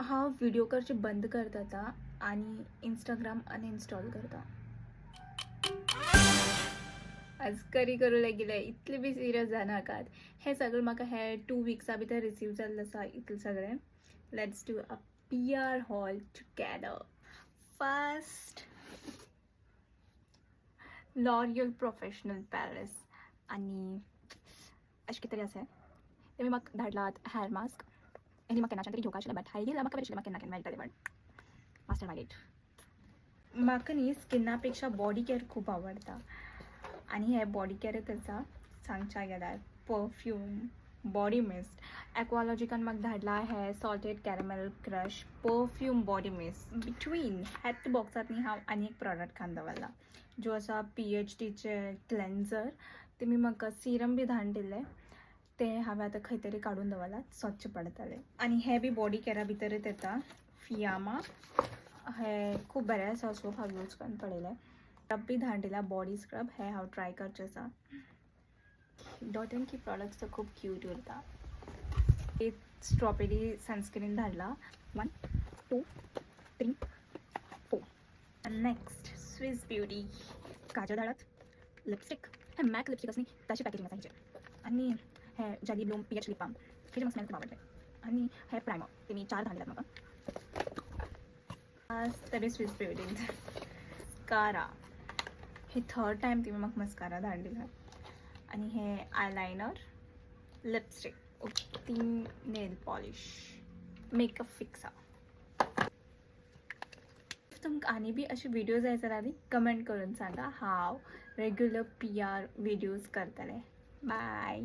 हा व्हिडिओ करचे बंद करता आणि इंस्टाग्राम अनइन्स्टॉल करता. आज करी करू लागिले इतले बी सिरियस जानाकात. हे सगळं म्हाका हे 2 विक्सा भितर रिसीव जाल्लें आसा इतले सगळें. Let's do a PR hall together. First L'Oréal professional Paris आणि अशें कितें तरी आसा. तेमी म्हाका धाडलात हेअर मास्क. हेनी म्हाका केन्नाच्यान तरी घेवपा आशिल्लें बट हांवें गेल्यार म्हाका बरें आशिल्लें, म्हाका केन्ना केन्ना मेळटलें बट मास्टर वायलेट. म्हाका न्ही स्किना पेक्षा बॉडी केअर खूब आवडटा आणि हे बॉडी केअरच आसा. सांगच्या गेल्यार परफ्यूम, बॉडी मिस्ट. एक्वालॉजिकान म्हाका धाडला हे salted caramel crush perfume body mist. Between ह्याच बॉक्सात न्ही हांव आनी एक प्रॉडक्ट घालून दवरला जो आसा PHDचे क्लेन्झर. तेमी म्हाका सिरम बी धाडून दिल्ले ते हांवें आतां खंय तरी काडून दवरला, स्वच्छ पडटले. आनी हे बी बॉडी केअरा भितरच येता. फियामा हे खूब बरें आसा सोप, हांव यूज करून पळयलें. स्क्रब बी धाडून दिला, बॉडी स्क्रब. हे हांव ट्राय करचें आसा. डॉट एंड की प्रॉडक्ट्स तर खूब क्यूट उरता. एक स्ट्रॉबेरी सनस्क्रीन धाडला. 1 2 3 4. नेक्स्ट स्विस ब्युटी काजल धाडत. लिपस्टिक हे मॅक लिपस्टिक आसा न्ही ताची पॅकेजींग आसा हेचेर. आनी हे jelly bloom PH lip balm हेजे म्हाका स्मेल खूब आवडले. आनी हे प्रायमर तेमी 4 धाडल्यात म्हाका. आज तरी स्विस ब्युटी मस्कारा हे थर्ड टाइम तेमी म्हाका मस्कारा धाडून दिला. आनी हे आयलायनर, लिपस्टिक, 3 नेल पॉलिश, मेकअप फिक्स. तुमकां आनी बी अशे व्हिडिओ जाय जाल्यार कमेंट करून सांगा. हांव रेग्युलर PR व्हिडिओज करतलें. बाय.